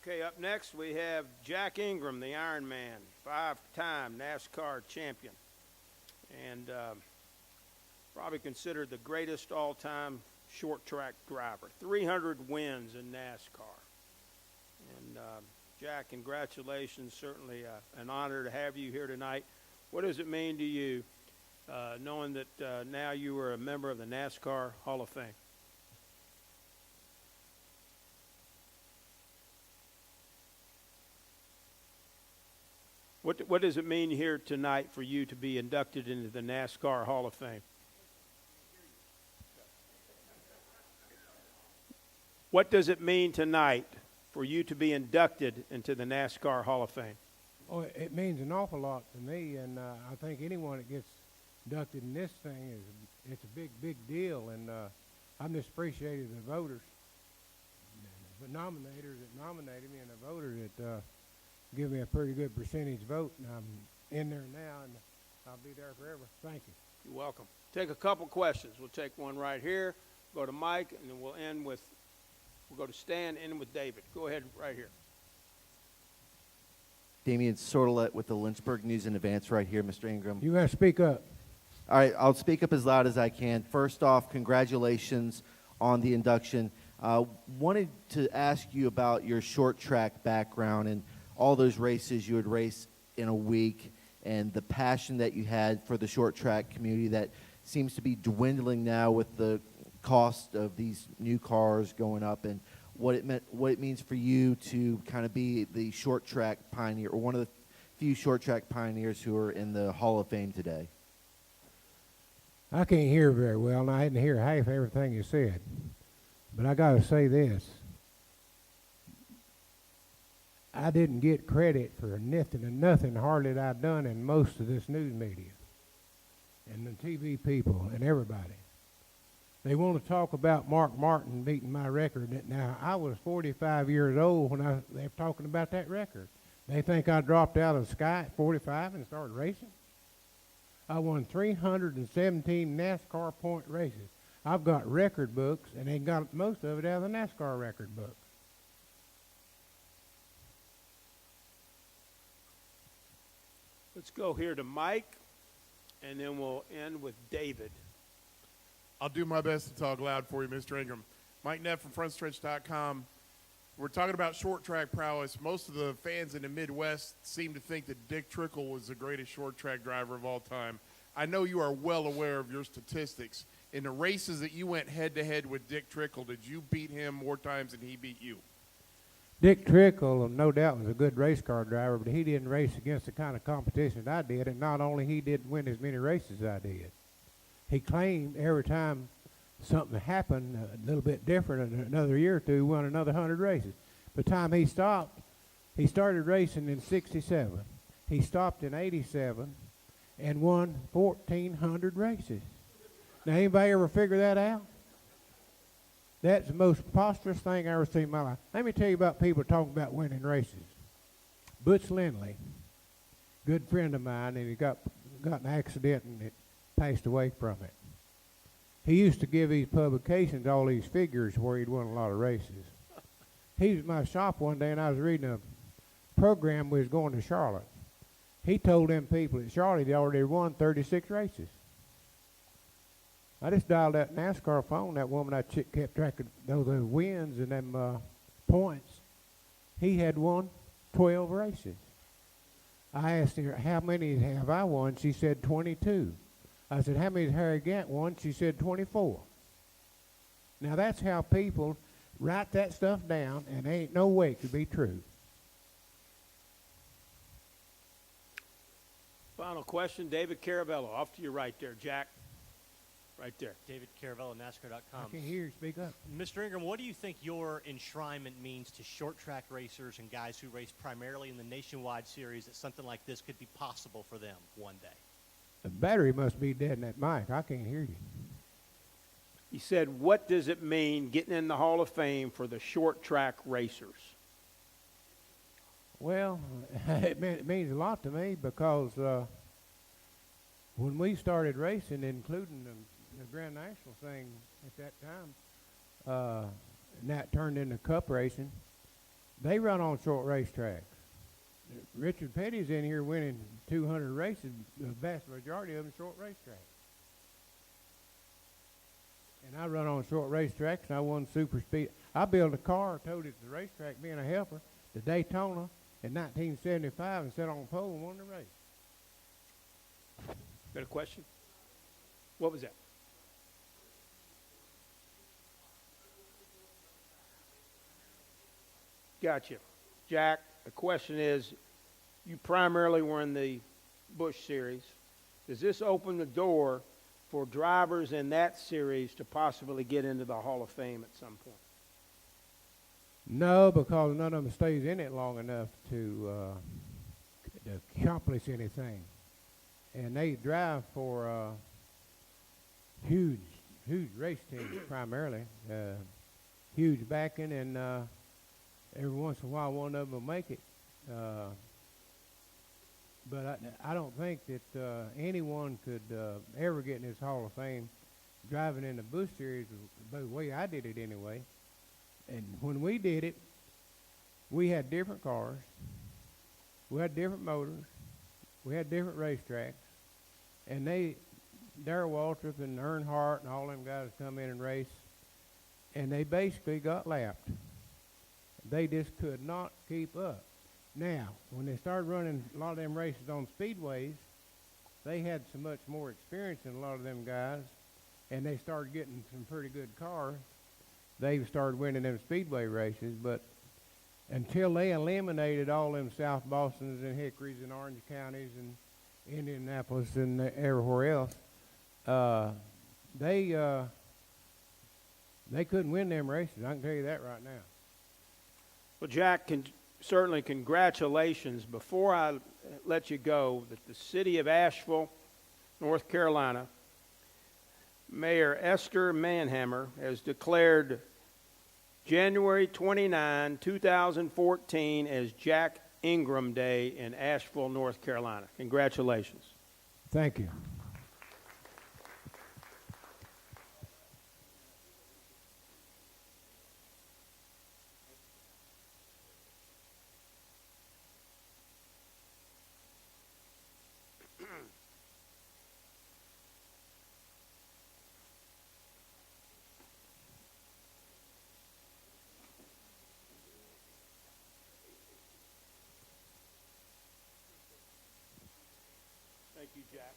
Okay, up next we have Jack Ingram, the Iron Man, 5-time NASCAR champion, and probably considered the greatest all-time short track driver. 300 wins in NASCAR. And Jack, congratulations. Certainly an honor to have you here tonight. What does it mean to you knowing that now you are a member of the NASCAR Hall of Fame? What does it mean here tonight for you to be inducted into the NASCAR Hall of Fame? What does it mean tonight for you to be inducted into the NASCAR Hall of Fame? Oh, it means an awful lot to me, and I think anyone that gets inducted in this thing it's a big deal, and I'm just appreciative of the voters, the nominators that nominated me, and the voters that give me a pretty good percentage vote, and I'm in there now, and I'll be there forever. Thank you. You're welcome. Take a couple questions. We'll take one right here, go to Mike, and then we'll go to Stan, end with David. Go ahead right here. Damian Sordelet with the Lynchburg News in Advance right here, Mr. Ingram. You got to speak up. All right, I'll speak up as loud as I can. First off, congratulations on the induction. Wanted to ask you about your short track background and all those races you would race in a week and the passion that you had for the short track community that seems to be dwindling now with the cost of these new cars going up, and what it means for you to kind of be the short track pioneer, or one of the few short track pioneers who are in the Hall of Fame today. I can't hear very well, and I didn't hear half everything you said. But I got to say this. I didn't get credit for nothing hardly that I've done in most of this news media and the TV people and everybody. They want to talk about Mark Martin beating my record. Now, I was 45 years old when they were talking about that record. They think I dropped out of the sky at 45 and started racing. I won 317 NASCAR point races. I've got record books, and they got most of it out of the NASCAR record book. Let's go here to Mike, and then we'll end with David. I'll do my best to talk loud for you, Mr. Ingram. Mike Neff from FrontStretch.com. We're talking about short track prowess. Most of the fans in the Midwest seem to think that Dick Trickle was the greatest short track driver of all time. I know you are well aware of your statistics. In the races that you went head-to-head with Dick Trickle, did you beat him more times than he beat you? Dick Trickle, no doubt, was a good race car driver, but he didn't race against the kind of competition I did, and not only he didn't win as many races as I did. He claimed every time something happened a little bit different, another year or two, won another 100 races. By the time he stopped, he started racing in 67. He stopped in 87 and won 1,400 races. Now, anybody ever figure that out? That's the most preposterous thing I ever seen in my life. Let me tell you about people talking about winning races. Butch Lindley, good friend of mine, and he got in an accident and it passed away from it. He used to give these publications all these figures where he'd won a lot of races. He was in my shop one day, and I was reading a program we was going to Charlotte. He told them people at Charlotte he'd already won 36 races. I just dialed that NASCAR phone. That woman I kept track of those wins and them points. He had won 12 races. I asked her, how many have I won? She said 22. I said, how many has Harry Gant won? She said 24. Now that's how people write that stuff down, and there ain't no way it could be true. Final question, David Caravello. Off to your right there, Jack. Right there. David Caravello, NASCAR.com. I can't hear you. Speak up. Mr. Ingram, what do you think your enshrinement means to short track racers and guys who race primarily in the Nationwide Series, that something like this could be possible for them one day? The battery must be dead in that mic. I can't hear you. He said, what does it mean getting in the Hall of Fame for the short track racers? Well, it means a lot to me because when we started racing, including the Grand National thing at that time, and that turned into cup racing, They run on short racetracks. Richard Petty's in here winning 200 races, the vast majority of them short racetracks. And I run on short racetracks, and I won super speed. I built a car, towed it to the racetrack, being a helper, to Daytona in 1975, and sat on a pole and won the race. Got a question? What was that? Gotcha. Jack, the question is, you primarily were in the Busch Series. Does this open the door for drivers in that series to possibly get into the Hall of Fame at some point? No, because none of them stays in it long enough to accomplish anything. And they drive for huge race teams primarily, huge backing, and every once in a while one of them will make it. But I don't think that anyone could ever get in this Hall of Fame driving in the Busch Series the way I did it anyway. And when we did it, we had different cars, we had different motors, we had different racetracks, and Darrell Waltrip and Earnhardt and all them guys come in and race, and they basically got lapped. They just could not keep up. Now, when they started running a lot of them races on speedways, they had so much more experience than a lot of them guys, and they started getting some pretty good cars. They started winning them speedway races, but until they eliminated all them South Bostons and Hickories and Orange Counties and Indianapolis and everywhere else, they couldn't win them races. I can tell you that right now. Well, Jack, certainly congratulations. Before I let you go, that the city of Asheville, North Carolina, Mayor Esther Manhammer has declared January 29, 2014 as Jack Ingram Day in Asheville, North Carolina. Congratulations. Thank you. Thank you, Jack.